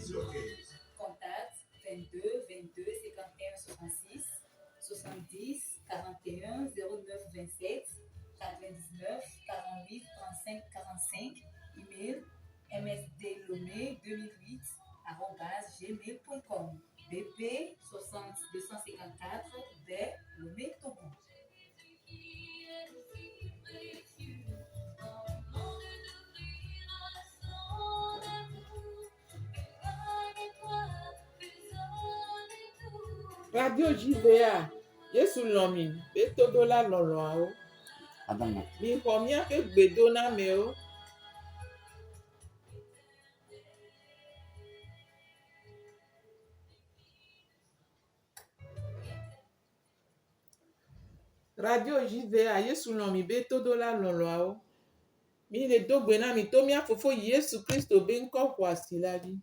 Contact 22 22 51 66 70 41 09 27 99 48 35 45. Email msdlomé2008@gmail.com. BP 60 254 de Lomé Togo. Radio JVA, Yesu lomi, betodo la lolo ao. Adama. Mi pomia ke gbedo na me o. Radio JVA, Yesu lomi, betodo la lolo ao. Mi le dogbe na mi to mi afofo Yesu Kristo benko kwa siladi.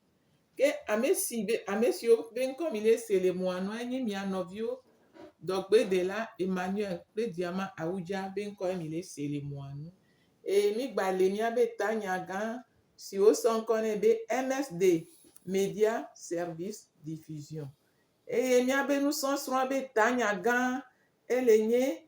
Ke amesio benko mi le sele muano enyi mi anovio. Dogbe de la Emmanuel le diama Abuja benko mi le sele muano. E mi gbale mi abe tanya gan si o son kone be MSD Media Service Diffusion. E mi abe nous son be tanya gan elenye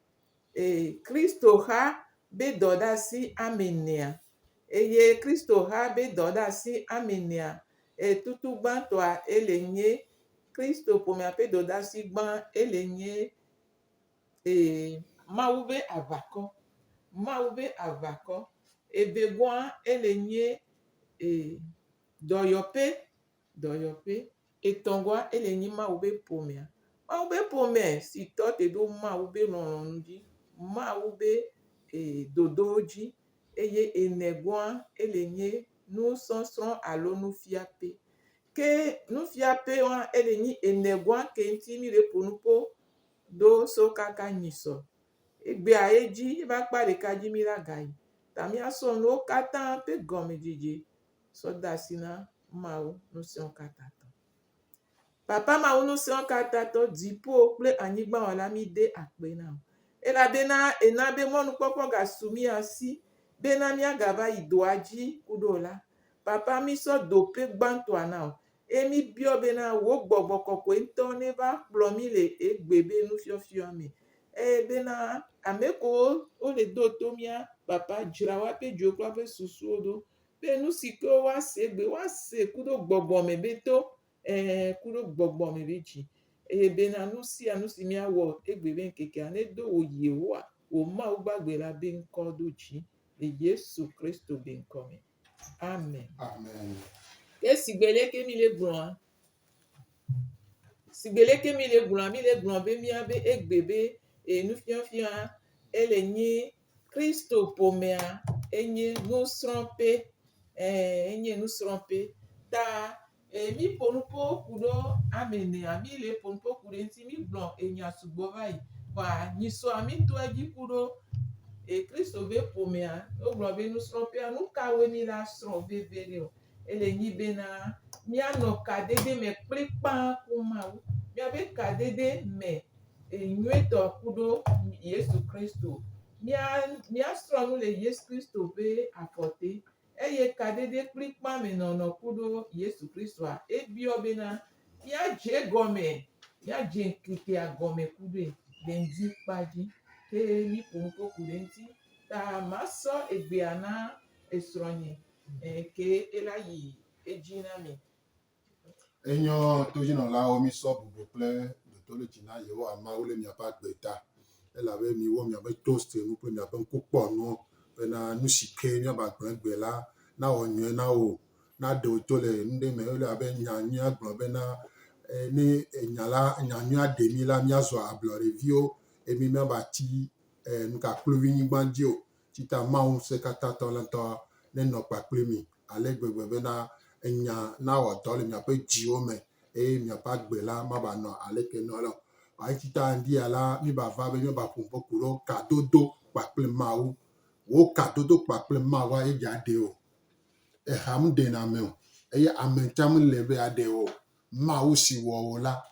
Kristo ha be doda si amenea. Eye Kristo ha be doda si amenea. E tutu bantoa elenye Kristo pome ape doda si ban elenye maube avako. Maube avako. Ebegwa elenye doyope. Etongwa elenye maube pomea. Maube pome si tote do maube nonondi. Maube dodoji. Eye enegwa elenye nous sonsron alo nous fiape. Ke nous fiape wan elenye enegwa ke ntimi le ponupo do so kaka nyiso. Egbe a eji ba kpare kaji la gai. Tamia son no kata pe gome dije. So dasina mau no se on katato. Papa mau no se on katato dipo ple anigba wala mi de akpe na. Ela bena enabe monu popo ga sumi asi. Bena mi agaba idoaji kudola. Papa mi so dope gbanto anao. Emi bio bena wo gbogbo kokwe nto neba plomi le egbebe nu fiofio ame. Bena ameko o le do tomia papa jirawa pe jokwa pe susu odo. Be nu siko wa segbe wa se kudo gbogbo me beto. Kudo gbogbo me beji. Bena nu si mi awo egbebe nkeke ane do oye wa. O ma ugbagbe la be nko doji. Yesu Kristo ben come. Amen. Amen. E sigbele ke mi le gbon. Sigbele ke mi le gbon be mi abe egbebe nu fian elenye Kristo pomea enye nous tromper enye nous tromper ta mi ponupo kudo amene ami le ponupo kudo enti mi gbon enya sugbo bai ba nyiso ami to aji kudo Kristo be pomea o gbon be nous tromper anu kawe mi la stron be vere o elenye bena mi anoka dede me pripa kuma o mi abe ka dede me nyueto kudo Yesu Kristo mi strong le Yesu Kristo be apote eye ka dede pripa me nono kudo Yesu Kristo a ebio bena mi aje gome mi aje nkike agome kudo benzi paji ke mi ponko kudenti ta maso egbe ana esronye ke elayi ejina mi. Enyo tojino la omi so bubu ple to le jina yewo ama ole mi apa gbeta ela be mi wo mi abe toast nu pe mi abe nkupo nu pe na nu sike mi aba gbegbe la na onye na o na do to le nde me ole abe nyanya gbon be na ni nyanya ademi la mi azo ablo review emi mi aba ti nka klovi nyigbanji o tita maun se kata to la to ne no pa plemi ale gbegbe be na enya na o to le mi abe ji o me mi apa gbe la ma ba no ale ke no lo ai tita ndi ala mi ba va be mi ba pumpo kuro ka dodo pa ple mau wo ka dodo pa ple mau wa e jade o ham de na me o amentam le be ade o mau si wo la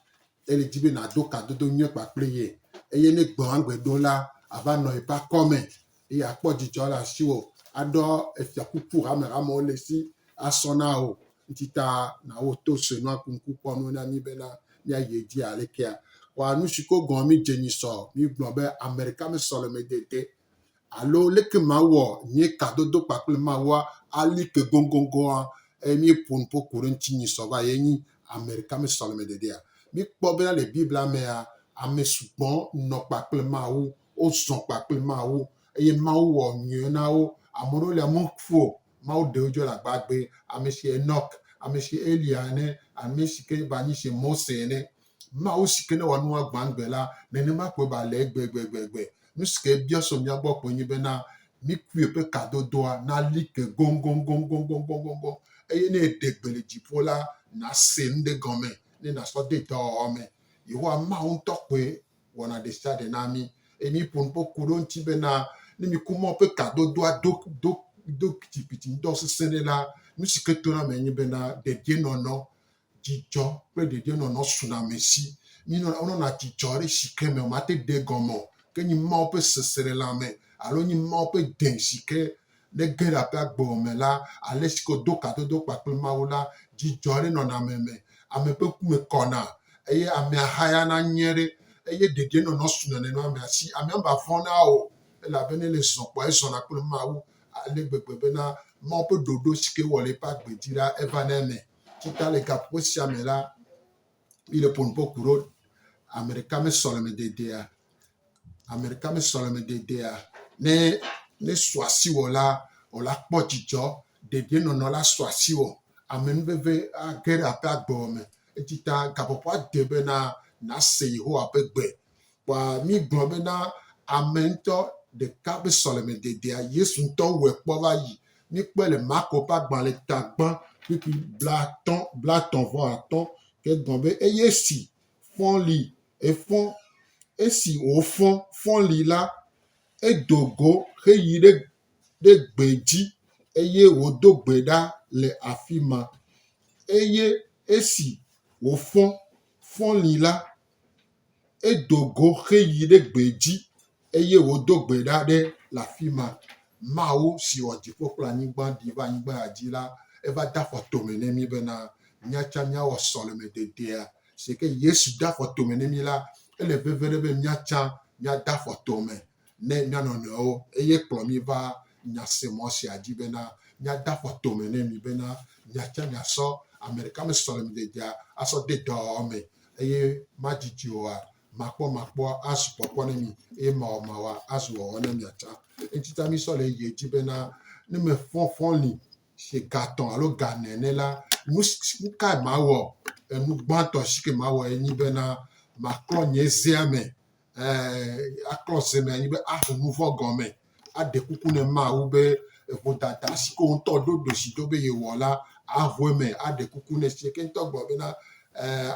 ele jibe na do ka dodo nye pa ple ye ne gbon agbedo la aba no ipa comment apo jijo la si o ado efia pupu ha me ra mo le si asona o ntita na wo to se no akunku ponu na mi bena mi aye di alekia wa nu shiko gon mi jeni so mi gbon be America mi so le me dede alo leke ma wo ni kadodo pakle ma wa ali ke gongongo mi pon po kurenti ni so ba yeni America mi so le me dede mi kpo bena le bible me a ame sugbon no pakle ma wo o son pakle ma wo eye ma wo nyu na wo amoro le mo fo ma o de ojo la gbagbe ame se Enoch ame se Eliane ame se ke ba ni se Mose ne ma o si ke ne wa nu agbangbe la ne ne ma ko ba le gbe nuske bia so mia bo po nyi be na mi kwie pe kadodo a na like gongongongongongongongongo eye ne degbele jipo la na se nde gome ne na so de to ome iwo ma un tokwe wona de stade na mi emi pon po kuro nti be na ne mi kumo pe kadodo a dok tipiti ndo se sene la nuske to na me nyi be na de die no jijo pe de die no suna mesi mi no ono na jijo re shikeme o mate de gomo que ni ma peut se serrer la main alors ni ma peut densi que les gars pas bon là aller jusqu'au do pa ma ola di jore no na meme ame pe ku me kona eye ame haya na nyere eye dede no suna ne no ame asi ame ba fona o la bene les son po e son na ku ma o ale gbegbe na ma peut dodo sike wole pa gbedira evaneme kita le capo siame la il est pour un peu courant America me solo me dede America me solo me dede ne swasi wola ola pochicho dede no la swasi wo amen beve a gere apa gbome etita kapopo debe na se ho apegbe wa mi gbome na amento de kabe solo me dede Yesu nto we po ba yi mi pele makopa gban le tagban pipi blaton vo aton ke gbombe eyesi fon li e fon esi au fond lila edogo heyi de gbeji eye wodo gbeda le afima eye esi au fond lila edogo heyi de gbeji eye wodo gbeda de la fima mao si oji popla ni gban diva ni gba ajila eva da foto me mi bena nyacha nya wo solo me de dia c'est que Yesu da foto me mi la ele veverebe nyacha nya da foto me ne nyano no eye plomi va nya semo si ajibe na nya da foto me mi bena nyacha nya so America me solo me de dia aso de do me eye majiji wa makpo asu popo ne mi e ma wa asu wo ne nyacha entita mi solo ye jibe na ne me fon li se gaton alo ganene la muska ma wo enu gbanto sike ma wo eni bena maklo nyeziame aklose me eni be ahunu vogome ade kuku ne ma wo be vodata siko nto do si do be ye wola avweme ade kuku ne sike nto gbo be na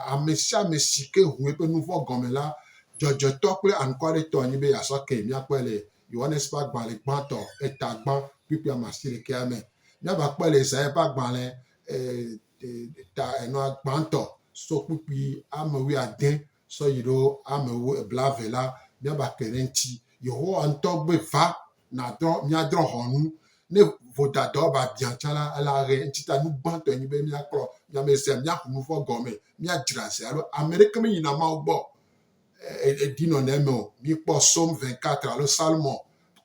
amesha mesike hu pe nu vogome la jojo tokle ankore to eni be yasoke mi apele Yohanes pa gban le gbanto etagban pipi amasire ke ame nya ba pele sa e pa gban le ta eno gbanto so pipi amewi aden so yiro amewi blave la nya ba kerenti yo antogbe fa na do nya dro honu ne vodado ba bianchala ala re ntita nu gbanto ni be mi akro nya me se nya hunu fo gome mi adrase alo America me yina ma ugbo dino nemo mi po Somme 24 alo Salmon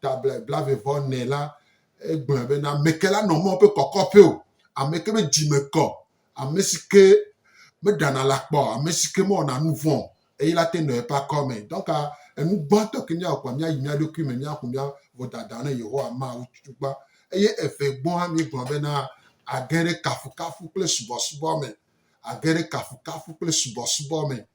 ta blave von ne la egbon be na mekela no mo pe kokope o ameke me jimeko amesike me dana la po amesike mo na nouvon et il a tenu pas comme donc nous banto que nya kwa nya yimia document nya kumia vodada na yeho ama utuba eye efe bon ami bon be na agere kafu ple subo me agere kafu ple subo me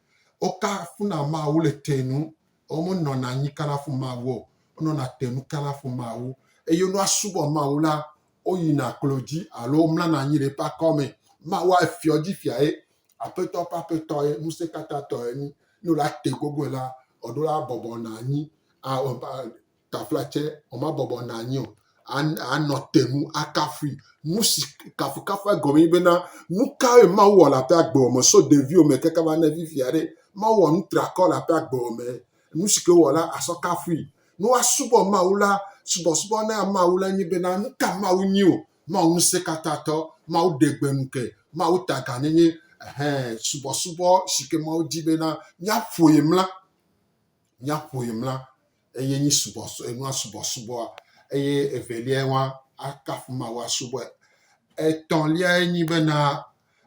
oka funa ma wo le tenu o mo no na nyi kana fu ma wo no na tenu kana fu ma wo eye no asubo ma wo la oyina klodi alo mla na nyi le pas comme ma wa fiodi fiae apeto papeto e muse kata to eni no la te gogo la odola bobo na nyi a taflache o ma bobo na nyi o an notemu akafri musi kafu gomi bena nuka e ma wo la pe agbo mo so devi o me keka ba na vi fiare ma wo ntra ko la pe agbo me musi ke wo la aso kafri no asubo ma ula subo na ma ula nyi bena nuka ma unyi o ma unse kata to ma udegbe nke mawu taga nenye subɔsubɔ si ke mawu di bena míaƒoe mla eye nyi enua subɔsubɔa eye evelia wa akafu mawu asubɔe. Etɔ̃lia enyi bena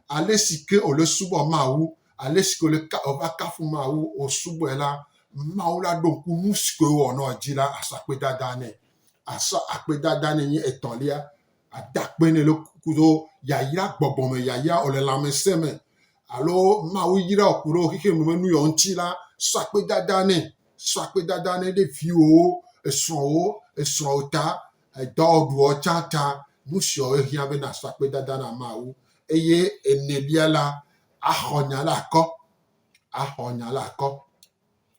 ale si ke wòle subɔ mawu, ale si ke wòva kafu mawu wòsubɔe la, mawu la ɖo ŋku nu si ke wowɔ nɔ dzi la asɔ akpedada nɛ. Asɔ akpedada nɛ nye etɔ̃lia. Ada akpe nɛ le kudo yayra gbɔgbɔme yayra wòle lãmesẽ me alo mawu yra wò ku ɖe wò xixe me be nu yɔ ŋuti la, sɔ akpedada nɛ. Sɔ akpedada nɛ ɖe viwo, esrɔ̃wo ta, dɔwɔɖuwo tsã ta. Nu siawo hiã bena asɔ akpedada na mawu. Eye enelia la, axɔ nya la akɔ.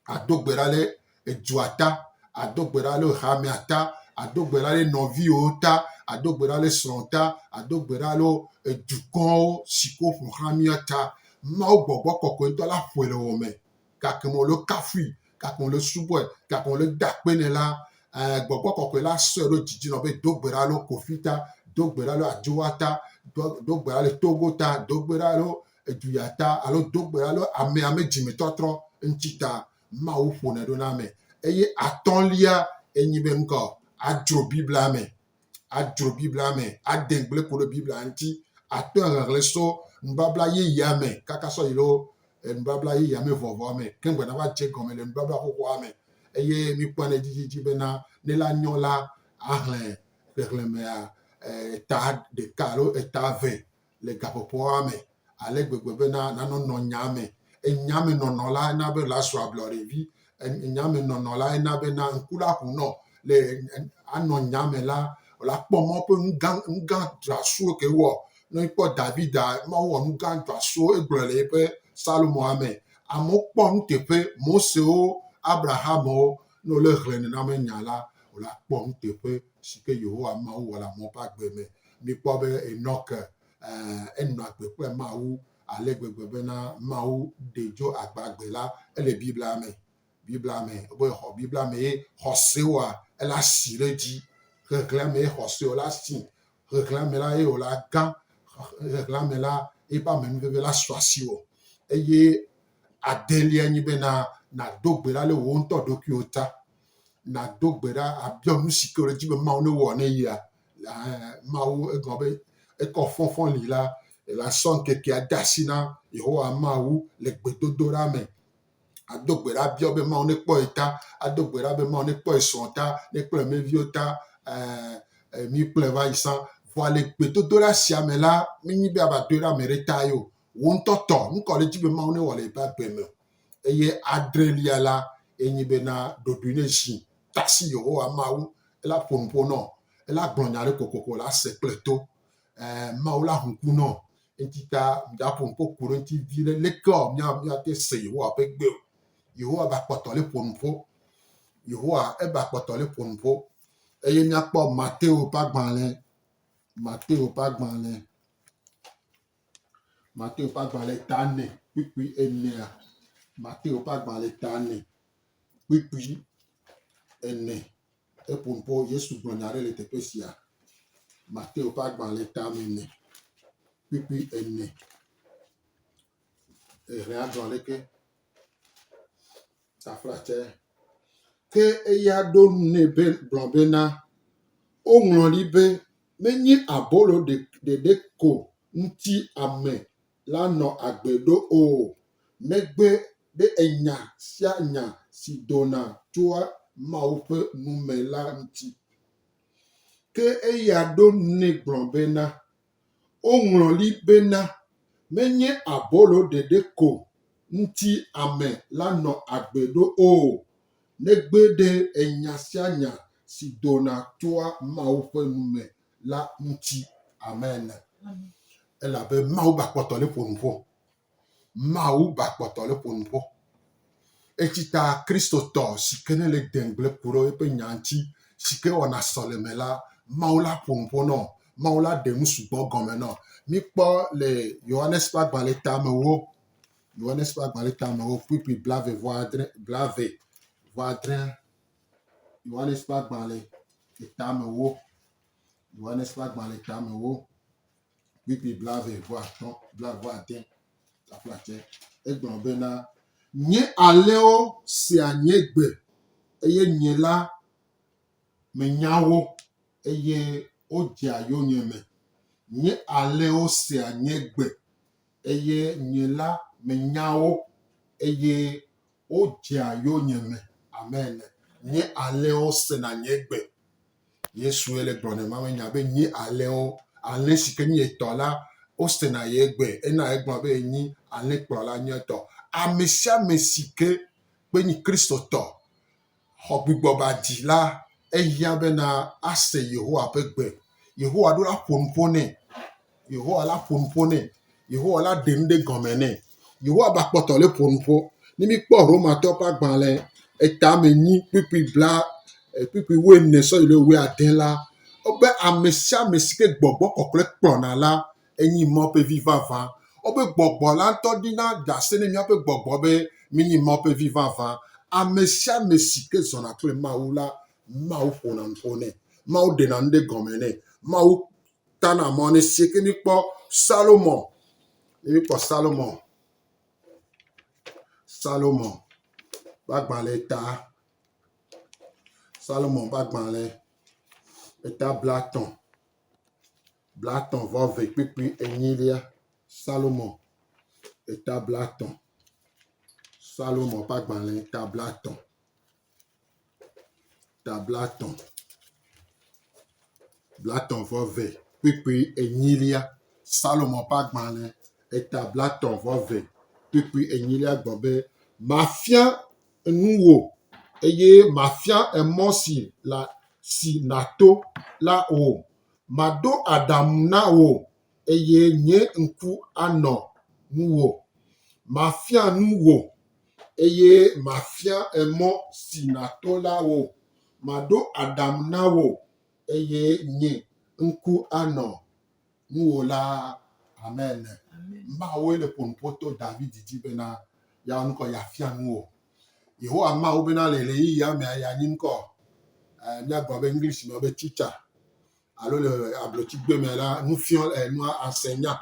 Ado gbe ɖa le edua ta, ado gbe ɖa le hamea ta, ado gbe ɖa le nɔviwo ta, ado gbe ɖa le srɔ̃ ta, ado gbe ɖa le edukɔwo si ke ƒo xlã mía ta. Mawu gbɔgbɔ kɔkɔe ŋutɔ la ƒoe le wò me. Gake me wòle kafui, gake wòle subɔe, gake wòle da akpe nɛ la, gbɔgbɔ kɔkɔe la sɔe ɖo dzidzi nɔ be do gbe ɖa le Kofi ta, do gbe ɖa le Adzoa ta, do gbe ɖa le Togo ta, do gbe ɖa le Eduya ta, alo do gbe ɖa le ame dzimetɔtrɔ ŋuti ta. Mawu ƒonɛ ɖo na me. Eye atɔ̃lia enyi be ŋkɔ adzro Biblia me. Ade gble ku ɖe Biblia ŋuti. Atɔ hehlẽ so nubabla yeyea me kaka sɔ yi ɖe nubabla yeyea me vɔvɔ me. Ke ŋgbe nava dze gɔme le nubabla xoxoa me. Eye mikpɔe le dzidzi bena ne la nyɔ la, ahlẽ xexlẽmea eta ɖeka alo eta eve le gaƒoƒoa me. Ale gbegbe bena nanɔ nɔ nya me. Enya me nɔnɔ la ena be la zu ablɔɖevi. Enya me nɔnɔ la ena bena ŋku la ƒo nɔ le anɔ nya me la, wòle akpɔ mɔ ƒe nugã dzɔasuwo ke wɔ. Ne ekpɔ Davida, Mawu wɔ nugã dzɔasuwo egblɔ le eƒe Salomoa me. Amewo kpɔ nuteƒe, Mosewo, Abrahamowo, ne wòle hlẽ nenema nya la, wòle akpɔ nuteƒe si ke Yehowa Mawu wɔ le amewo ƒe agbe me. Mikpɔ be Enɔk enɔ agbe kple Mawu ale gbegbe bena Mawu ɖe dzo agbagbe la ele Biblia me. Be xɔ Biblia me ye xɔsewoa ela si ɖe dzi. Xexlẽa me ye xɔsewo la si. Xexlẽa me la ye wòle agã. Xexlẽa me la eƒe amenuveve la sɔ asi wò. Eye adelia nyi bena nàdo gbe ɖa le wò ŋutɔ ɖokuiwo ta. Nàdo gbe ɖa abiɔ nu si ke wòle dzi be Mawu ne wɔ ne yia. Mawu egblɔ be ekɔ fɔfɔli la, la sɔ ŋkekea de asi na Yehowa Mawu le gbedodoɖa me. Ado gbe ɖa biɔ be Mawu ne kpɔ ye ta. Ado gbe ɖa be Mawu ne kpɔ ye srɔ̃ ta, ne kplɔ meviwo ta, mi kplɔe va yi sã. Vɔa le gbedodoɖa sia me la, menyi be ava doe ɖe ame ɖe ta ye o. Wò ŋutɔ tɔ, nu ka wòle dzi be Mawu ne wɔ le eƒe agbe me. Eye adrelia la, enyi bena ɖoɖoe ne zi tasi Yehowa Mawu. Ela ƒo nuƒo nɔ. Ela gblɔ nya ɖe kokoko la se kple to. Mawu la hu ŋku nɔ. Ŋuti ta mìaƒo nuƒo ku ɖe ŋuti vi ɖe leke míate se Yehowa ƒe gbe o. Yehowa ba kpɔtɔ le ƒo nuƒo. Yehowa eba kpɔtɔ le ƒo nuƒo. Eye míakpɔ Mateo ƒe agbalẽ ta 4 kpikpui 4. Mateo ƒe agbalẽ ta 4 kpikpui 4. Eƒo nuƒo Yesu gblɔ nya ɖe le teƒe sia. Mateo ƒe agbalẽ ta 4 kpikpui 4. Ehẽ agblɔ leke. Taflatse. Ke eya ɖo nɛ be gblɔ bena woŋlɔ ɖi be menye abolo ɖeɖe ko ŋuti ame la nɔ agbe ɖo o, negbe ɖe enya sia nya si dona tsoa Mawu ƒe nu me la ŋuti. Ke eya ɖo nɛ gblɔ bena woŋlɔ ɖi bena menye abolo ɖeɖe ko ŋuti ame la nɔ agbe ɖo o, negbe ɖe enya sia nya si dona tsoa Mawu ƒe nu me la ŋuti. Amen. Elabe Mawu ba kpɔtɔ le ƒo nuƒo. Mawu ba kpɔtɔ le ƒo nuƒo. Etsita kristotɔ si ke ne le dengble ku ɖe eƒe nya ŋuti, si ke wɔna sɔleme la, Mawu la ƒo nuƒo nɔ. Mawu la ɖe nu sugbɔ gɔme nɔ. Mikpɔ le Yohanes ƒe agbalẽ tamewo. Yohanes ƒe agbalẽ tamewo kpikpui 20 vɔ adre. Yohanes ƒe agbalẽ tamewo. Yohanes ƒe agbalẽ tamewo kpikpi blave vo atɔ̃ blave ade aflatse egblɔ bena nye alẽwo sea nye gbe eye nye la menya wo eye wodzea yonye me. Nye alẽwo sea nye gbe eye nye la menya wo eye wodzea yonye me. Amen. Nye alẽwo sena nye gbe. Yesu ele gblɔ ne mawo nya be nye alẽwo, alẽ si ke nye etɔ la wosena ye gbe. Ena egblɔ be enyi alẽkplɔla nye tɔ. Ame sia ame si ke kpe nyi Kristo tɔ xɔ gbugbɔ ba dzi la ehiã bena ase Yehowa ƒe gbe. Yehowa ɖo la ƒo nu ƒo nɛ. Yehowa la ƒo nu ƒo nɛ. Yehowa la ɖe nu ɖe gɔme nɛ. Yehowa ba kpɔtɔ le ƒo nu ƒo. Ne mi kpɔ Romatɔ ƒe agbalẽ etame 8 kpikpi 14 sɔ yi ɖe 15 la, wobe ame sia ame si ke gbɔgbɔ kɔkɔe kplɔna la enyi mɔ ƒe vi vavã. Wobe gbɔgbɔ la ŋutɔ ɖina ɖase ne míaƒe gbɔgbɔ be minyi mɔ ƒe vi vavã. Ame sia ame si ke zɔna kple Mawu la, Mawu ƒona nu ƒo nɛ. Mawu ɖena nu ɖe gɔme nɛ. Mawu tana mɔ nɛ sie ke mi kpɔ Salomon. Ne mi kpɔ Salomon. Salomon ƒe agbalẽ ta. Salomon ƒe agbalẽ eta blatɔ̃. Blatɔ̃ vɔ ve kpikpi 8lia. Salomon eta blatɔ̃. Salomon ƒe agbalẽ eta blatɔ̃. Ta blatɔ̃. Blatɔ̃ vɔ ve kpikpi 8lia. Salomon ƒe agbalẽ eta blatɔ̃ vɔ ve kpikpi 8lia gbɔ be mafia nu wò eye mafia emɔ si nato la wò. Mado aɖaŋu na wò eye nye ŋku anɔ ŋuwò. Mafia nu wò eye mafia emɔ si nato la wò. Mado aɖaŋu na wò eye nye ŋku anɔ ŋuwò la. Amen. Mawu le ƒo nu ƒo to David dzi bena ya ŋkɔ yafia nu wò. Yehowa Mawu bena le ɣeyiɣia mea ya nyi ŋkɔ míagblɔ be English me be teacher alo le ablotsigbe me la nufiɔ enseignant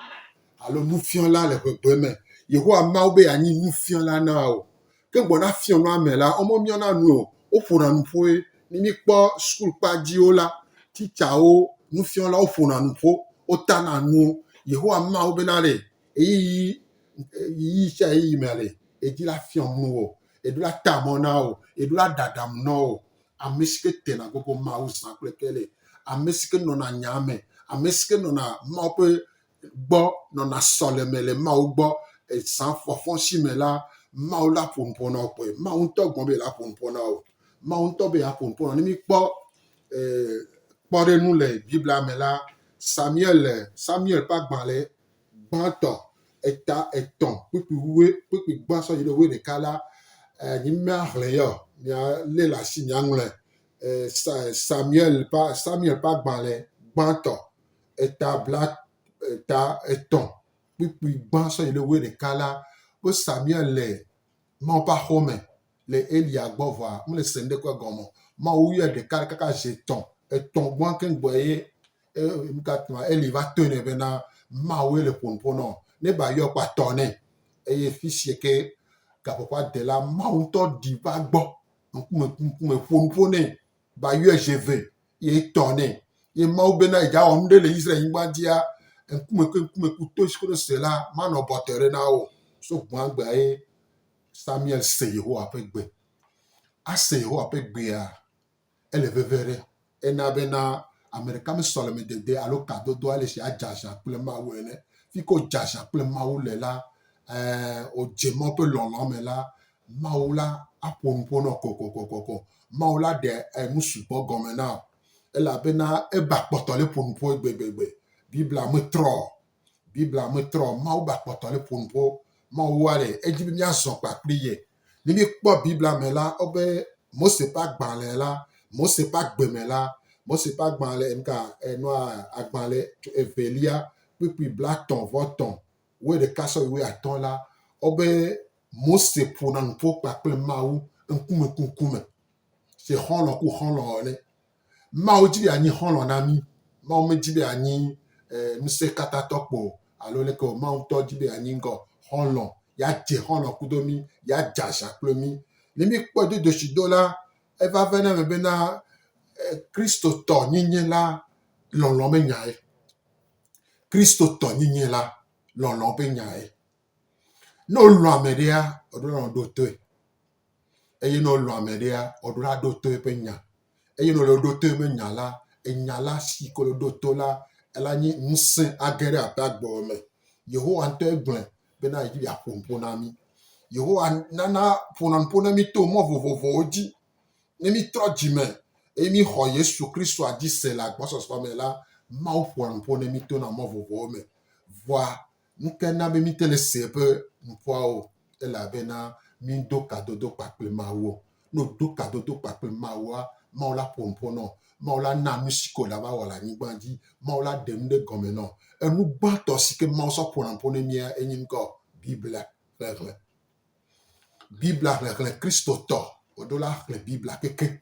alo nufiɔla le gbegbe me. Yehowa Mawu be yanyi nufiɔla na wo. Ke gbɔna fiɔ nua me la womo miɔna nu o. Woƒona nu ƒoe. Ne mi kpɔ school kpadziwo la, teacherwo, nufiɔlawo ƒona nu ƒo, wotana nu. Yehowa Mawu bena le eyiyi sia eyiyi me le edzi la fiɔ nu wo. Eɖo la ta mɔ na wo. Eɖo la ɖaɖam na wo. Ame si ke tena gbogbo Mawu zã kple kele. Ame si ke nɔna nya me. Ame si ke nɔna Mawu ƒe gbɔ nɔna sɔleme le Mawu gbɔ. Zã fɔfɔ si me la, Mawu la ƒo nu ƒo na wo kpoe. Mawu ŋutɔ gbɔ be la ƒo nu ƒo na wo. Mawu ŋutɔ be ya ƒo nu ƒo na wo. Ne mi kpɔ kpɔɖenu le Biblia me la, Samuel ƒe agbalẽ gbãtɔ eta 3 kpikpi gbã sɔ yi ɖe 11 la, nyi mea hlẽ yɔ mia lé le asi miaŋlɔe. Samuel ƒe agbalẽ gbãtɔ eta 3 kpikpi gbã sɔ yi ɖe 11 la, be Samuel le Mawu ƒe axome le Elia gbɔ vɔa mele se ŋɖekpe gɔme. Mawu yɔe ɖeka kaka zi 3 gbã ke ŋgbɔ ye Eli va tɔe nɛ bena Mawu le ƒo nu ƒo na wo. Ne ba yɔ kpa tɔ nɛ eye fi sie ke gaƒoƒa de la Mawu ŋutɔ ɖi va gbɔ ŋkume ƒo nu ƒo nɛ. Ba yɔe zi ve ye tɔ nɛ. Ye Mawu bena edza wɔ nu ɖe le Israel nyigba dzia ŋkume kuto si ke se la manɔ bɔtɔ ɖe na wo. So gbã gbea ye Samuel se Yehowa ƒe gbe. Ase Yehowa ƒe gbea ele veve ɖe. Ena bena ame ɖeka me sɔleme dede alo kadodo ale si adzazã kple Mawu ene. Fi ke wodzazã kple Mawu le la, wodze mɔ ƒe lɔlɔ̃ me la, Mawu la aƒo nu ƒo na wo kokokoko. Mawu la ɖe nusugbɔ gɔme na wo. Elabena eba kpɔtɔ le ƒo nu ƒo gbegbegbe. Biblia metrɔ. Mawu ba kpɔtɔ le ƒo nu ƒo. Mawu ale edzi be míazɔ kpakpli ye. Ne mi kpɔ Biblia me la, wobe Mose ƒe agbalẽ la, Mose ƒe agbe me la, Mose ƒe agbalẽ agbalẽ 2 kpikpi 33 11 sɔ yi 15 la, wobe Mose ƒona nu ƒo kpakple Mawu ŋkume. Se xɔlɔ̃ ku xɔlɔ̃ ene. Mawu dzi be anyi xɔlɔ̃ na mi. Mawu me dzi be anyi nusekatatɔkpo alo leke wo Mawu tɔ dzi be anyi ŋgɔ xɔlɔ̃ ya dze xɔlɔ̃ kudo mi ya dze aza kple mi ne mi kpɔe dodoshi do la eva ve ne me bena kristotɔ nyinyi la lɔlɔ̃ be nya ye kristotɔ nyinyi la lɔlɔ̃ be nya ye ne wolɔ̃ ame ɖea woɖo la ɖo toe eye ne wolɔ̃ ame ɖea woɖo la ɖo toe ƒe nya eye ne wole ɖo toe ƒe nya la enya la si ke le ɖo to la ela nyi ŋusẽ age ɖe abe agbɔwɔ me yehowa ŋutɔ egblẽ bena yedzi be aƒo ŋuƒo na mi yehowa nana ƒona ŋuƒo na mi to mɔ vovovowo dzi ne mi trɔ dzime eye mi xɔ yesu kristoa dzi se le agbɔsɔsɔ me la Mawu ƒona ŋuƒo na mi to na mɔ vovovowo me voa nuke na be mi te le se ƒe ŋuƒoawo elabena mi do kadodo kpakple Mawu ne do kadodo kpakple Mawua Mawu la ƒo ŋuƒo nɔ Mawu la na nu si ke wòle va wɔ le anyigba dzi Mawu la ɖe nu ɖe gɔme nɔ enu gbãtɔ si ke Mawu sɔ ƒona ŋuƒo ne mia enyi ŋkɔ Biblia xlexlẽ Biblia xlexlẽ kristotɔ woɖo la xlẽ Biblia keke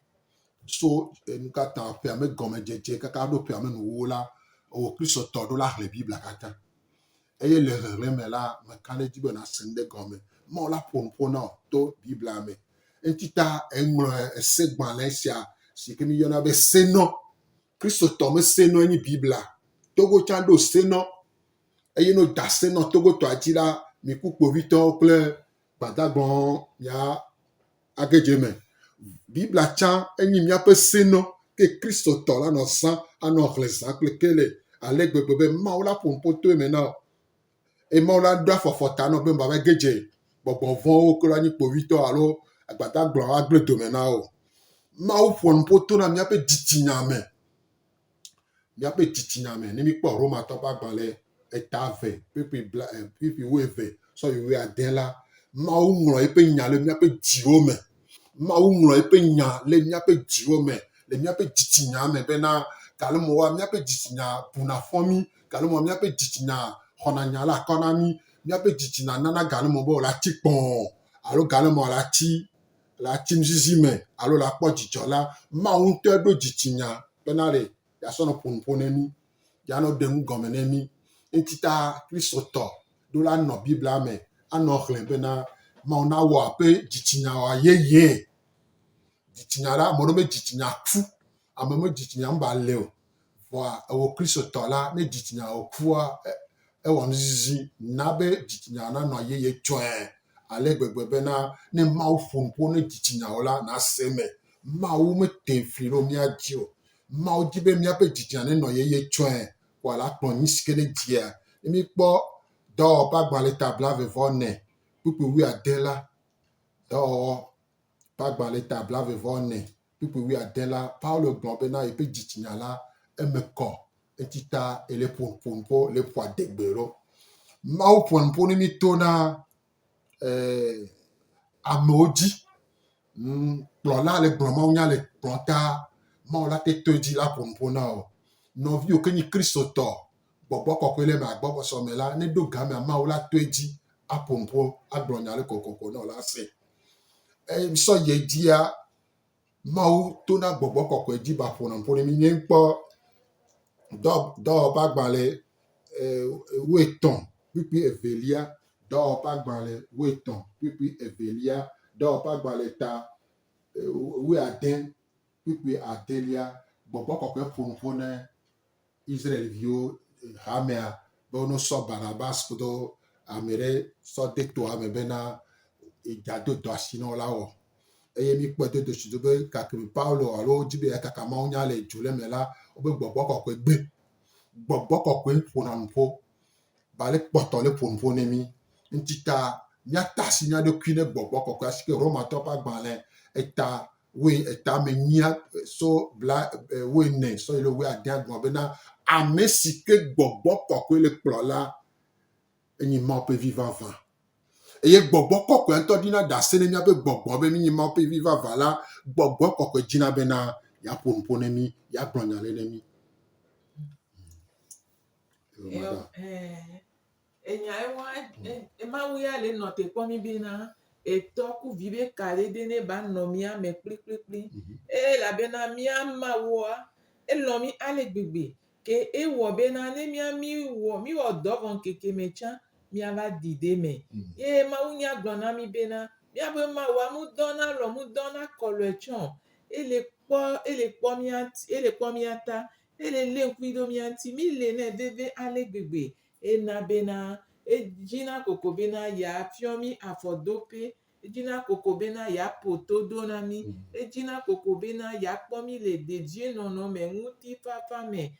so nu katã ƒea me gɔmedzedze kaka ɖo ƒea me nuwuwu la o kristotɔ ɖo la xlẽ Biblia katã eye le xexlẽ me la meka ɖe dzi be nàse nu ɖe gɔme Mawu la ƒo ŋuƒo na to Biblia me eŋuti ta eŋlɔ esegbalẽ sia si ke mi yɔna be senɔ kristotɔ me senɔ enyi Biblia togo tsã ɖo senɔ eye no da senɔ togotɔa dzi la mi ku kpovitɔwo kple gbadagbawo mia agedze me Biblia tsã enyi miaƒe senɔ ke kristotɔ la nɔ zã anɔ xlẽ zã kple kele ale gbegbe be Mawu la ƒo ŋuƒo to eme na o eye Mawu la ɖo afɔfɔ ta nɔ be mbava gedze gbɔgbɔ vɔ̃wo ke la nyi kpovitɔ alo gbadagbawo agble dome na o Mawu ƒo ŋuƒo to na miaƒe dzitsinya me ne mi kpɔ Romatɔ ƒe agbalẽ eta eve ƒiƒi wuieve sɔ yi wuiade la Mawu ŋlɔ eƒe nya le miaƒe dziwo me Mawu ŋlɔ eƒe nya le miaƒe dziwo me le miaƒe dzitsinya me bena galemoa miaƒe dzitsinya buna fɔ mi galemoa miaƒe dzitsinya xɔna nya la akɔ na mi miaƒe dzitsinya nana galemo be wòle ati kpɔ̃ alo galemoa le ati nuzizi me alo le akpɔ dzidzɔ la Mawu ŋutɔ ɖo dzitsinya bena le yeasɔ nɔ ƒo ŋuƒo ne mi yeanɔ ɖe ŋu gɔme ne mi eŋuti ta kristotɔ ɖo la nɔ Biblia me anɔ xlẽ bena Mawu na wɔ aƒe dzitsinya yeye dzitsinya la ame ɖewo be dzitsinya ku ame me dzitsinya ŋba le o vɔa ewɔ kristotɔ la ne dzitsinya wòkua ewɔ nuzizi na be dzitsinya nanɔ yeye tsɔe ale gbegbe bena ne Mawu ƒo ŋuƒo ne dzitsinya la nase me Mawu mete fli ɖo mia dzi o Mawu di be miaƒe dzitsinya nenɔ yeye tsɔe wòa la kplɔ nu si ke ɖe dzia ne mi kpɔ dɔwɔwɔ ƒe agbalẽ ta blaeve-vɔ-ene kpukpu wuiade la dɔwɔwɔ ƒe agbalẽ ta blaeve-vɔ-ene kpukpu wuiade la Paulo gblɔ bena yeƒe dzitsinya la eme kɔ eŋuti ta ele ƒo ŋuƒo le ƒo adegbe ɖo Mawu ƒo ŋuƒo ne mi to na amewo dzi kplɔla le gblɔ mawunya le kplɔ ta Mawu la te to dzi la ƒo ŋuƒo na o nɔviwo ke nyi kristotɔ gbɔgbɔ kɔkɔe le me agbɔsɔsɔ me la ne ɖo gamea Mawu la to dzi aƒo ŋuƒo agblɔ nya le kokoko na la se sɔ ye dzia Mawu to na gbɔgbɔ kɔkɔe dzi ba ƒona ŋuƒo ne mi nye kpɔ dɔwɔwɔ ƒe agbalẽ wuietɔ̃ kpukpui evelia dɔwɔwɔ ƒe agbalẽ wuietɔ̃ kpukpui evelia dɔwɔwɔ ƒe agbalẽ ta wuiade kpukpui adelia gbɔgbɔ kɔkɔe ƒo ŋuƒo ne Israelviwo hamea be wonosɔ Barnabas kudo ame ɖe sɔ de toa me bena gado dɔ asi na wo la wɔ eye mi kpɔe dodoshi do be gake Paulo alo wodzi be kaka mawunya le dzo le me la wobe gbɔgbɔ kɔkɔe gbe gbɔgbɔ kɔkɔe ƒona ŋuƒo ba le kpɔtɔ le ƒo ŋuƒo ne mi ŋuti ta míata asi mía ɖokui ne gbɔgbɔ kɔkɔe asi ke Romatɔ ƒe agbalẽ eta me nyia so wuiene sɔ yi le wuiade gblɔ bena ame si ke gbɔgbɔ kɔkɔe le kplɔ la enyi Mawu ƒe vi vavã eye gbɔgbɔ kɔkɔe ŋutɔ ɖina ɖase ne míaƒe gbɔgbɔ be mi nyi Mawu ƒe vi vavã la gbɔgbɔ kɔkɔe dzina bena ya ƒo ŋuƒo ne mi ya gblɔ nya le ne mi enya ewa Mawu ya le nɔ te kpɔ mi bena etɔ ku vi be ka ɖe ne ba nɔ mia me kplikplikpli elabena mia Mawua elɔ mi ale gbegbe ke ewɔ bena ne miwɔ dɔ vɔ ŋkeke me tsã miava dide me ye Mawu nya gblɔ na mi bena míabe Mawua mudɔna alɔ mudɔna kɔlɔe tsã ele kpɔ mía ta ele lé ŋkui ɖo mía ŋuti mi le nɛ veve ale gbegbe ena bena edzina koko bena yeafiɔ mi afɔdoƒe edzina koko bena yeaƒo to ɖo na mi edzina koko bena yeakpɔ mi le dedienɔnɔ me ŋutifafa me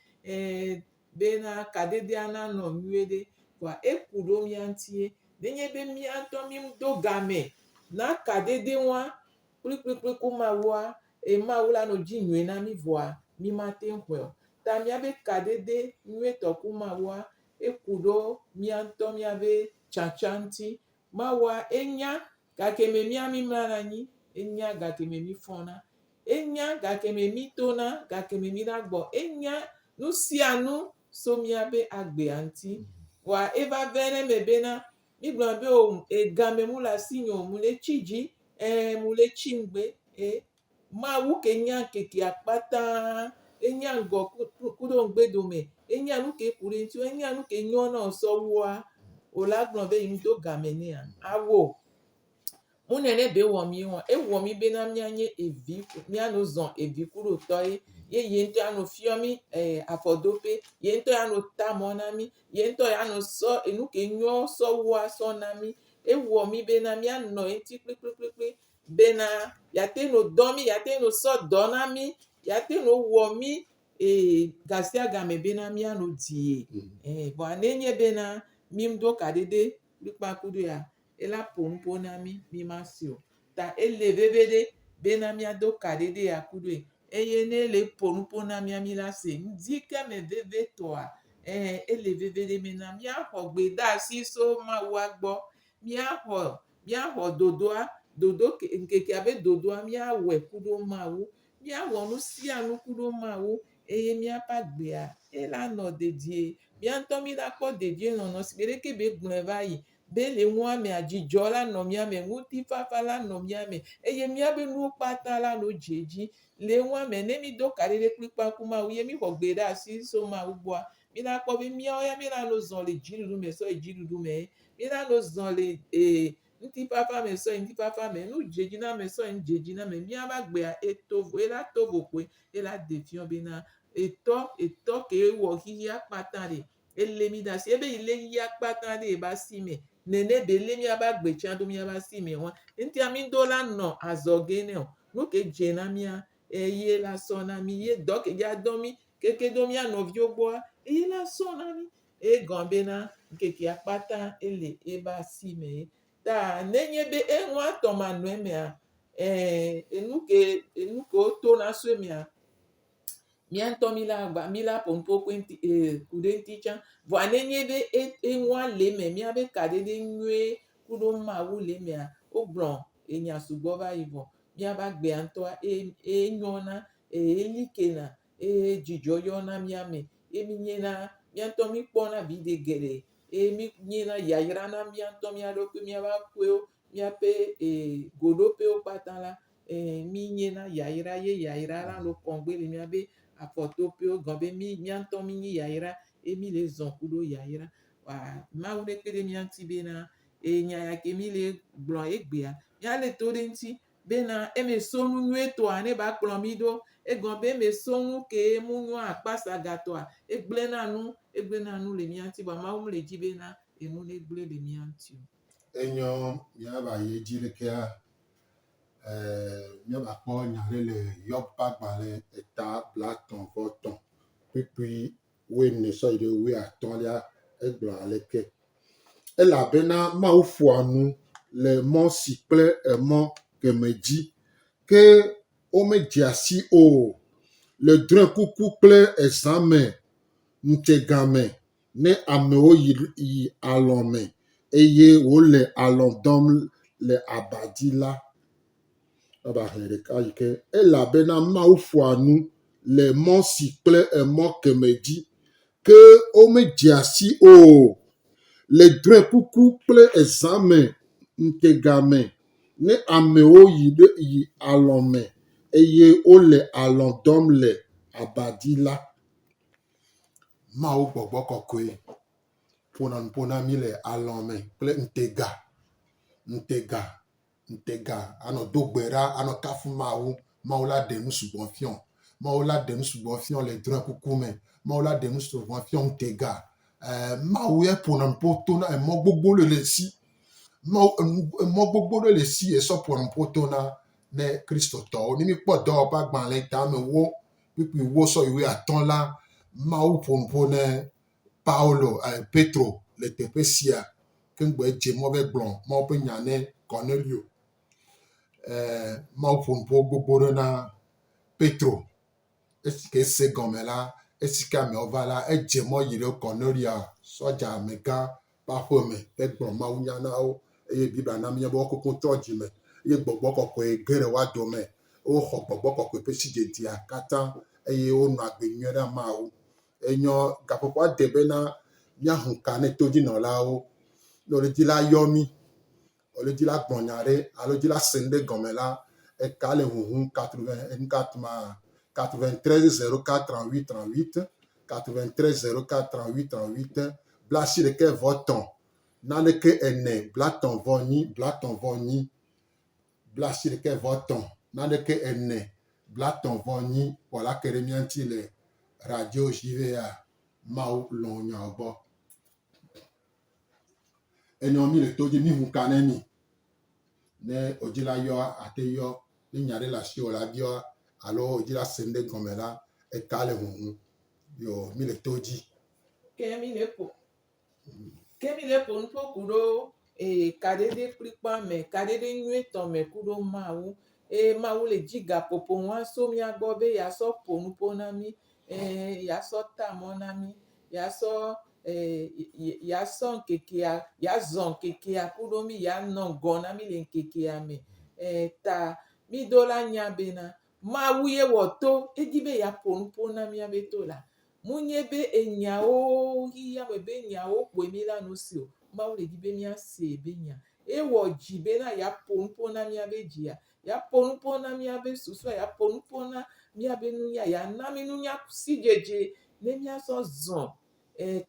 bena kadedea nanɔ nyuie ɖe kɔa eku ɖo mía ŋutie nenye be mía ŋutɔ mido game na kadede wa kplikplikpli ku Mawua Mawu la nɔ dzi nyuie na mi vɔa mi mate ŋu xɔe o ta míabe kadede nyuietɔ ku Mawua eku ɖo mía ŋutɔ míabe tsãtsã ŋuti Mawua enya gake me mía mimlã ɖe anyi enya gake me mi fɔna enya gake me mi tona gake me mi ɖa gbɔ enya nu sia nu so míabe agbea ŋuti vɔa eva vɛ ɖe me bena migblɔ be game mu le asinye o mu le tsi dzi mu le tsi ŋgbe Mawu ke nya ŋkekea kpata enya ŋgɔ ku ɖo ŋgbedome enya nu ke ku ɖe ŋuti enya nu ke nyo na wo sɔwoa o la gblɔ be do game nɛa awo mu nene be wɔ mi o ewɔ mi bena míanye evi míanɔ zɔ evi ku ɖo tɔ ye ye ŋutɔ anɔ fiɔ mi afɔdoƒe ye ŋutɔ anɔ ta mɔ na mi ye ŋutɔ anɔ sɔ enu ke nyo sɔwoa sɔ na mi ewɔ mi bena míanɔ eŋuti kplikplikpli bena yeate nɔ dɔ mi yeate nɔ sɔ dɔ na mi yeate nɔ wɔ mi ga sia game bena míanɔ die vɔa nenye bena mi do kadede kplikpaku ɖoa ela ƒo nuƒo na mi ma si o ta ele veve ɖe bena míado kadedea ku ɖoe eye ne le ƒo nuƒo na mi la se ŋdike me veve tɔa ele veve ɖe bena míaxɔ gbedeasi so Mawua gbɔ míaxɔ dodo ŋkekea be dodoa míawɔe ku ɖo Mawu míawɔ nu sia nu ku ɖo Mawu eye míaƒe agbea ela nɔ dedie mía ŋutɔ mi la kpɔ dedienɔnɔ si gbe be gblɔe va yi be le nua mea dzidzɔ la nɔ mía me ŋutifafa la nɔ mía me eye míabe nuwo kpata la nɔ dze dzi le nua me ne mi do kadede kplikpaku Mawu ye mi xɔ gbe ɖe asi so Mawu gbɔa mi la kpɔ be míawo ya mi la nɔ zɔ le dziɖuɖu me sɔ yi dziɖuɖu me mi la nɔ zɔ le ŋutifafa me sɔ yi ŋutifafa me nu dzedzi na me sɔ yi nu dzedzi na me míabe agbea ela tovo kpoe ela de fiɔ bena etɔ ke wɔ xixia kpata ɖe ele mi ɖe asi ebe yi le xixia kpata ɖe eba si me nene be le míabe agbe tsã ɖo míabe asi me wa ŋutia mi do la nɔ azɔge ne o nu ke dze na mía eye la sɔ na mi ye dɔ ke dza dɔ mi keke ɖo mía nɔviwo gbɔa eye la sɔ na mi egɔ bena ŋkekea kpata ele eba si me ta nenye be enua tɔ manɔe mea enu ke woto na so mea mía ŋutɔ mi la ƒo nuƒo ku ɖe ŋuti tsã vɔa nenye be enua le me míabe kadede nyuie ku ɖo Mawu le mea wogblɔ enya sugbɔ va yi vɔ míabe agbea ŋutɔa enyona eli kena dzidzɔ yɔna mía me ye mi nyena mía ŋutɔ mi kpɔna viɖe geɖe mi nyena yayra na mía ŋutɔ mía ɖokui míabe aƒewo míaƒe goɖoƒewo kpata la mi nyena yayra ye yayra la nɔ kɔŋgbe le míabe afɔtoƒewo gɔ be mía ŋutɔ mi nyi yayra ye mi le zɔ ku ɖo yayra Mawu ne kpe ɖe mía ŋuti bena enya ya ke mi le gblɔ egbea míale to ɖe ŋuti bena eme so nu nyuietɔa ne ba kplɔ mi ɖo egɔ be eme so nu ke mu nyoa akpasagatɔa egblẽna nu le mía ŋuti vɔa Mawu le dzi bena enu ne gblẽ le mía ŋuti o enyo míaba yi dzi lekea míaba kpɔ nya ɖe le Yɔb ƒe agbalẽ 3:33 kpikpui 14 sɔ yi ɖe 15 egblɔ aleke elabena Mawu ƒoa nu le mɔ si kple emɔ keme dzi ke womedze asi o le drɔ̃e kuku kple ezã me ŋutegame ne amewo yi alɔ me eye wole alɔ dɔm le abadzi la eba he ɖeka yi ke elabena Mawu ƒoa nu le mɔ si kple emɔ keme dzi ke womedze asi o le drɔ̃e kuku kple ezã me ŋutegame ne amewo yi alɔ me eye wole alɔ dɔm le abadzi la Mawu gbɔgbɔ kɔkɔe ƒona ƒona mi le alɔ me kple ntega anɔ do gbe ɖa anɔ kafu Mawu la ɖe nu sugbɔ fiɔ Mawu la ɖe nu sugbɔ fiɔ le drɔ̃e kuku me Mawu la ɖe nu sugbɔ fiɔ ntega Mawu ya ƒona ƒo to na emɔ gbogbo le si emɔ gbogbo le si esɔ ƒona ƒo to na ne kristotɔwo ni mi kpɔ dɔwɔƒe agbalẽ tame wo kpikpi wo sɔ yiwo atɔ̃ la Mawu ƒo ne Paulo Petro le teƒe sia kemgbe dze mɔ be gblɔ Mawu ƒe nya ne Cornelio Mawu ƒo gbogbo ɖe na Petro esi ke se gɔme la esi ke amewo va la edze mɔ yi ɖe Cornelia sɔdza amegã ƒe aƒe me egblɔ Mawu nya na wo eye Biblia na míabe wo koko trɔ dzi me eye gbɔgbɔ kɔkɔe ge ɖe woa dome woxɔ gbɔgbɔ kɔkɔe ƒe sidzedzia katã eye wonɔ agbe nyuie ɖe Mawu enyo gaƒoƒoa de bena míahu ka ne todzinɔlawo ne wòle dzi la yɔ mí wòle dzi la gblɔ nya ɖe alo dzi la se nu ɖe gɔme la eka le huhum 93 04 38 38 93 04 38 38 blaasiɖekɛ-vɔ-tɔ̃ naneke ene blatɔ̃-vɔ-nyi blatɔ̃-vɔ-nyi blaasiɖekɛ-vɔ-tɔ̃ naneke ene blatɔ̃-vɔ-nyi wòala ke ɖe mía ŋuti le radio JVA Mawu lɔ̃ nyawo gbɔ enyo mi le to dzi mi hu ka ne mi ne wòdzi la yɔa ate yɔ ne nya ɖe le asi wò la biɔa alo wòdzi la se nu ɖe gɔme la eka le huhum yo mi le to dzi. Ke mi le ƒo nu ƒo ku ɖo kaɖiɖi kplikpa me kaɖiɖi nyuietɔ me ku ɖo Mawu Mawu le dzi gaƒoƒo ŋua so mía gbɔ be yeasɔ ƒo nu ƒo na mí yeasɔ ta mɔ na mí yeasɔ nkekea yeazɔ nkekea ku ɖo mí yeanɔ gɔ na mí le nkekea me ta mí do la nya bena Mawu ye wɔ to edi be yeaƒo nu ƒo na míabe to la munye be enyawo yiyame be enyawo kpoe mí la nu si o Mawu le di be míase be nya ewɔ dzi bena yeaƒo nu ƒo na míabe dzia yeaƒo nu ƒo na míabe susua yeaƒo nu ƒo na míabe nunya yeana mí nunya sidzedze ne míasɔ zɔ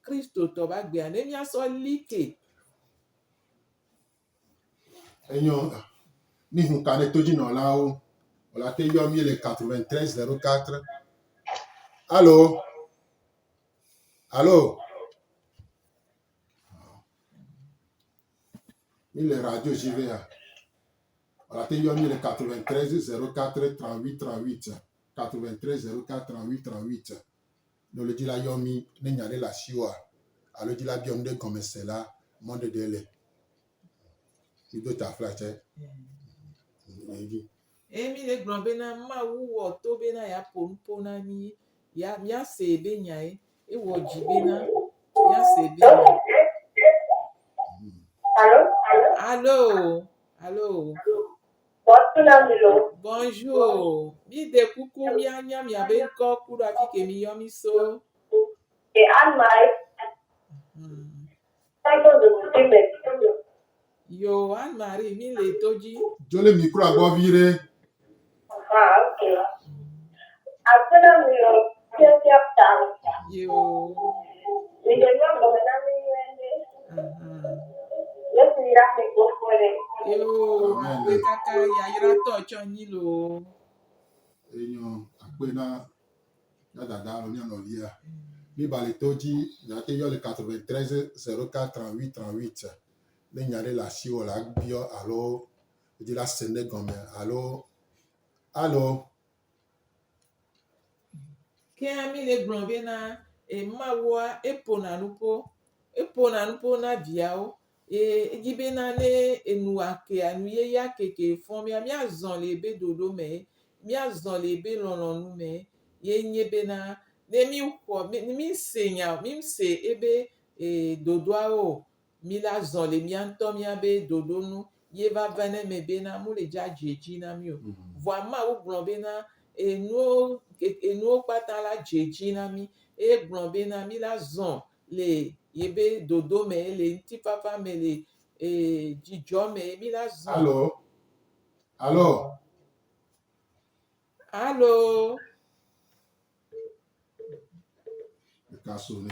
kristotɔ ƒe agbea ne míasɔ li ke enyo mi hu ka ne todzinɔlawo wòle ate yɔ mi le 93 04 alo mi le radio JVA wòle ate yɔ mi le 93 04 38 38 93 04 38 38 ne wòle dzi la yɔ mi ne nya ɖe le asiwoa alo dzi la biɔ nu ɖe gɔme se la mɔɖeɖe le mi do ta fla tsɛ mi le gblɔ bena Mawu wɔ to bena yeaƒo nu ƒo na mí míase be nyae ewɔ dzi bena míase be nya Allô bonjour mi de kuku míanya miabe ŋkɔ ku ɖo afi ke mi yɔ mi so yo Anne-Marie mi le to dzi dzo le mikro agbɔ vi ɖe yo yo agbe kaka yayratɔ tsɔ nyi lo enyo akpe na dada lo mianɔvia mi ba le to dzi nyate yɔ le 93 04 38 38 ne nya ɖe le asiwò la biɔ alo wòdzi la se ɖe gɔme alo ke mi le gblɔ bena Mawua eƒona nu ƒo na viawo edi bena ne nu yeya keke fɔ míazɔ le ebe ɖoɖo me míazɔ le ebe lɔlɔ̃nu me ye nye bena ne mi se ebe ɖoɖoawo mi la zɔ le mía ŋutɔ míabe ɖoɖo nu ye va ne me bena mu le dza dze dzi na mí o vɔa Mawu gblɔ bena enuwo kpata la dze dzi na mí gblɔ bena mi la zɔ le yebe ɖoɖo me le ŋutifafa me le dzidzɔ me mi la zɔ alo kasone.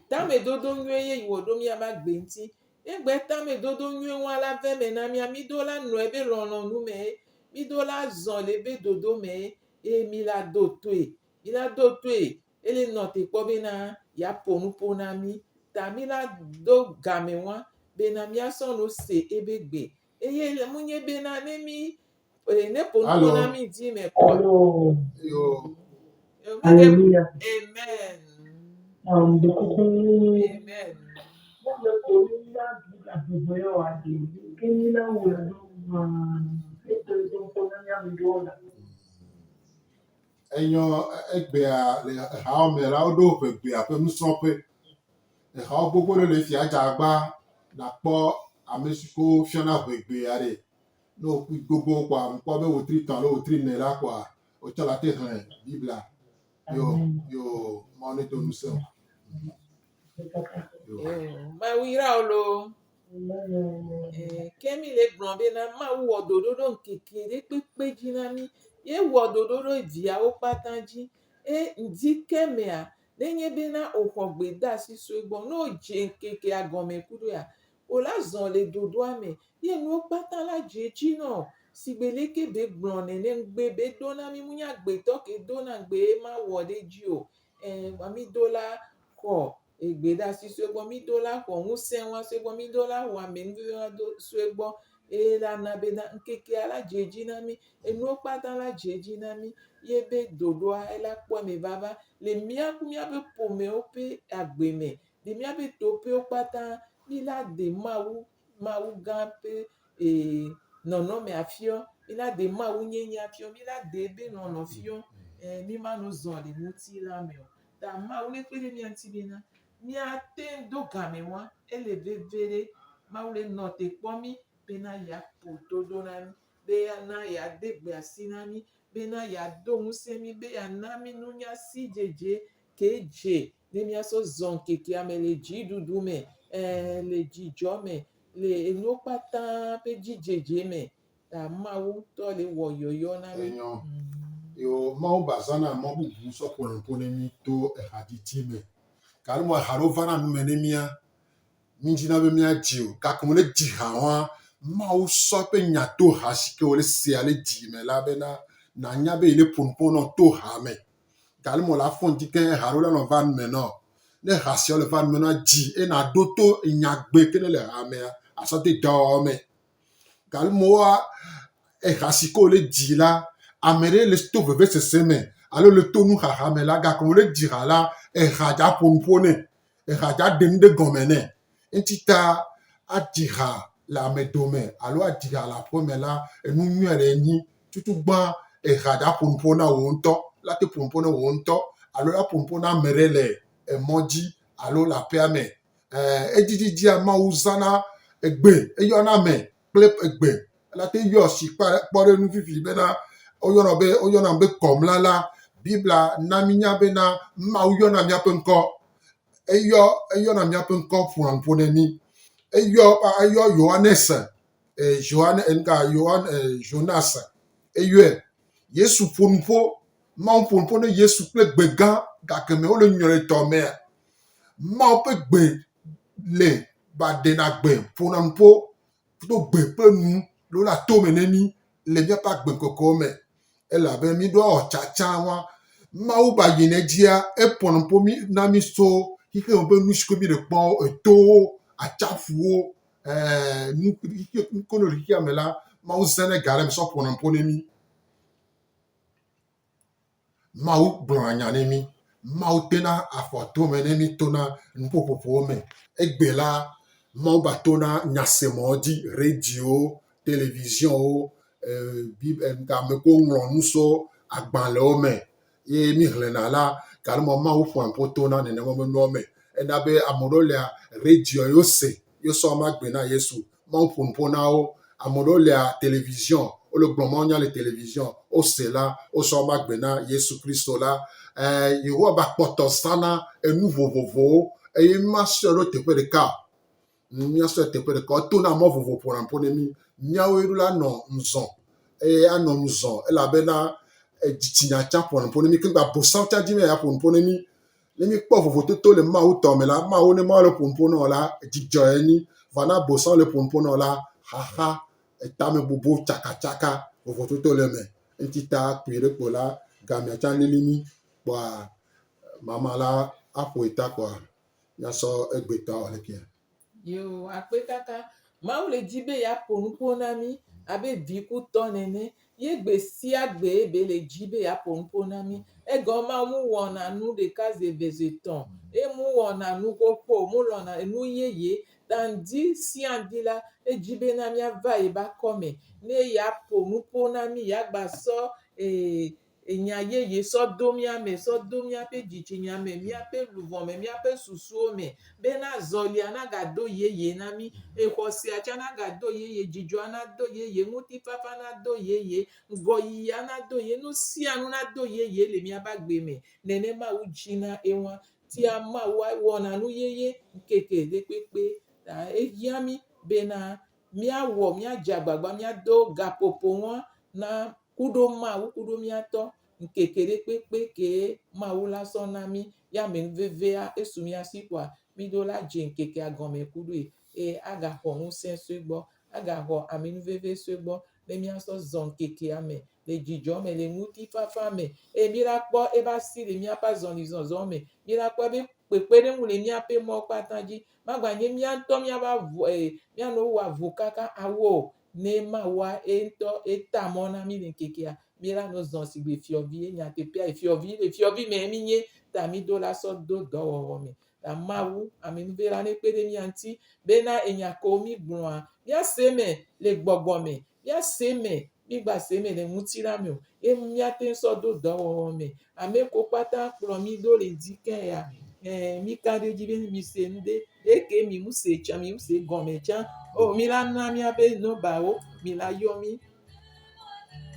Tame dodo nyue ye iwo do mi aba gbe nti. Egbe tame dodo nyue wa la ve me na mi do la no ebe lono nu me. Mi do la zon le be dodo me. Mi la do tue. Mi la do tue. Ele note po be na ya ponu pona mi. Ta mi la do game wa. Be na mi aso no se ebe gbe. Ye le munye be na ne mi. Ne ponu pona mi di me ko. Hello. Yo, Hallelujah. Amen. Amen. enyo egbea le ha me la do pe gbea pe nsope. Ha gbogbo le fi aja gba na po amesiko fiona pe gbea re. No ku gbogbo kwa nko be wo 3 tan lo 3 ne la kwa. O chala te han bibla. Yo monitor nous so. Ma wira olo. Kemi le gbọn be na ma wo dododo nkekere pepe jina mi. Ye wo dododo via o patanji. Ndi keme a. Nenye be na okogbe da si so egbon. No je nkeke agome kudu ya. O la zon le dodo ame. Ye no patan la je chino. Sibeleke be gbọn nene ngbe be dona mi munya gbe toke dona ngbe ma wo de ji o. Mi do la ko. Egbe da si so egbon mi do la ko. Nse wa so egbon mi do la wa me nvi wa do so egbon. La na be na nkeke ala jeji na mi. Enu patan la jeji na mi. Ye be dodo a ela po me baba. Le mia kumia be po me ope agbe me. Le mia be tope o patan. Mi la de ma wu gampe nono me afio. Mi la de ma wu nye afio. Mi la de be nono fio. Mi ma no zon le muti la me o. Ta ma wu le kwele mi antibena. Mi a ten do game wa. Ele vevere. Ma wu le note po mi. Be na ya poto do na mi. Be na ya degbe asina mi. Be na ya do muse mi. Be ya na mi nunya si jeje. Keje. Ne mi aso zon keke ame le ji dudu me. Le ji jo me. Le eno patan pe ji jeje me. Ta ma wu to le wo yoyo na mi. Enyo. Yo ma bazana ma bu so pone mi to haditi me. Kalmo haro vana nu menemia. Minjina be mia jiu. Kakumule ji hawa. Ma so pe nyato hasike ole se ale ji me la be na nya be ile ponpono to ha me. Kalmo la fonti ke haro la no van me no. Ne hasio le van me no ji e na doto nyagbe ke le ha me asate do me. Kalmo hasiko le ji la amere le sto bebe se seme. Alors le tonu ha me la ga comme le dira la haja ponpone. Haja dende gomene. Entita adira la medome. Alors adira la prome la nu nyere ni tutugba haja ponpona wonto. La te ponpona wonto. Alors la ponpona merele moji. Alors la perme. Ejiji ma uzana egbe. Eyona me. Klep egbe. La te yo si pare nu fifi bena. Oyona be kom la bibla na minya be na ma oyona mi apenko eyo na mi apenko pour ni eyo Johannes Jonas eyo Yesu punpo ma punpo ne Yesu ple gbega ga keme o le nyore to me ma pe gbe le ba de na gbe punpo to gbe pe nu lo la to me ni le mi pa gbe koko me ela be mi do chacha wa ma u ba yene dia e ponpo mi na mi so hike o be nusko mi de pon to achafuo nu kono rikia mela ma u zene gare mi so ponpo ne mi ma u blanya ne mi ma u tena afoto me ne mi tona npopopo me egbela ma u ba tona nyase modi radio télévision ga me ko nglonu so agbanle o me ye mi hlena la kalmo ma u fo poto na ne mo no me na be amodolia radio yo se yo so ma gbe na Yesu ma u fo na o amodolia télévision o le gbon nya le télévision o se la o so ma gbe na Yesu Kristo la yo ba poto sana enu vovovo e ma so ro te pe de ka mi aso te pe de ka to na mo vovovo pour un ponemi nyawe la no nzon ano nzon la be na jitinya cha pour un ponemi kin ba bosan cha di me ya pour un ponemi Les mi kpɔ vovototo le mawu tɔme la, mawu ne mawu le ƒoƒo nɔ la, dzidzɔ enyi. Vana bosɔn le ƒoƒo nɔ la, xaxa, etame bobo tsakatsaka, vovototo le me. Ŋtita kpui ɖe kpo la, gamea tsa lilimi, kpoa mama la aƒo eta kpoa miasɔ egbetɔ wɔ le kia. Yo, akpe kaka. Mawu le dzi be ya ƒo nu ƒo na mi abe vikutɔ nene. Ye gbe sia gbe ebe le dzi be ya ƒo nu ƒo na mi. Egɔma mu wɔna nu ɖeka ze eve ze etɔ̃. Emu wɔna nu xoxo, mu wɔna nu yeye. Tandi siaŋdi la, edzi be na miava yi ba kɔme. Ne ya ƒo nu ƒo na mi, ya gba sɔ enya yeye sɔ do miame, sɔ do miaƒe dzitsinya me, miaƒe luvɔ me, miaƒe susuwo me. Bena zɔlia na ga do yeye na mi. Exɔsia tsa na ga do yeye, dzidzɔa na do yeye, ŋutifafa na do yeye, gɔyiya na do yeye, nu sia nu na do yeye le miaƒe agbe me. Nenema Mawu dzina ewa. Tia Mawu wɔna nu yeye ŋkeke ɖe kpekpe. Ta ehia mi bena miawɔ, miadze agbagba, miado gaƒoƒo ŋua na kuɖo Mawu, kuɖo miatɔ. Ŋkeke ɖe kpekpe ke Mawu la sɔ na mi. Ya amenuvevea esu mia si kpoa mi do la dze ŋkekea gɔme kuɖoe. Agaxɔ ŋusẽ sue gbɔ, agaxɔ amenuveve sue gbɔ, be miasɔ zɔ ŋkekea me, le dzidzɔ me, le ŋutifafa me. Mi la kpɔ ebe asi le miaƒe azɔlizɔzɔ me. Mi la kpɔ be kpekpeɖeŋu le miaƒe mɔ kpata dzi. Magba nye mia ŋutɔ mianɔ wɔ avu kaka awo. Ne Mawua ŋutɔ eta mɔ na mi le ŋkekea, mi la nɔ zɔ sigbe fiɔvi, nyateƒea fiɔvi, le fiɔvi me mi nye, ta mi do la sɔ do dɔwɔwɔ me. Ta Mawu, amenuve la ne kpe ɖe mia ŋuti, bena enya kewo mi gblɔa, miase me le gbɔgbɔ me, miase me, mi gba se me le ŋutilã me o. Miate sɔ do dɔwɔwɔ me. Ame kewo kpata kplɔ mi ɖo le dikɛ ya, mi ka ɖe dzi be mi se nu ɖe, eke mi mu se tsã, mi mu se gɔme tsã. O mi la na miaƒe nɔbawo, mi la yɔ mi.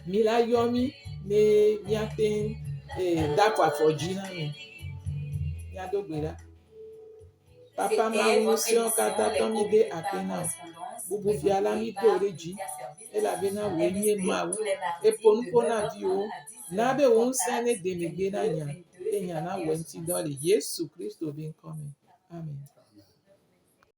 Mi la yɔ mi ne miate daƒo afɔ dzi na mi. Miado gbe ɖa. Papa Mawu ŋusẽwo katã tɔ mi de akpe na wo. Bubuvia la mi do ɖe dzi. Elabena wòe nye Mawu. Eƒo nu ƒo na viwo. Na be wò ŋusẽ ne de megbe na nya. Enya na wɔ ŋuti dɔ le Yesu Kristo be ŋkɔ me. Amen.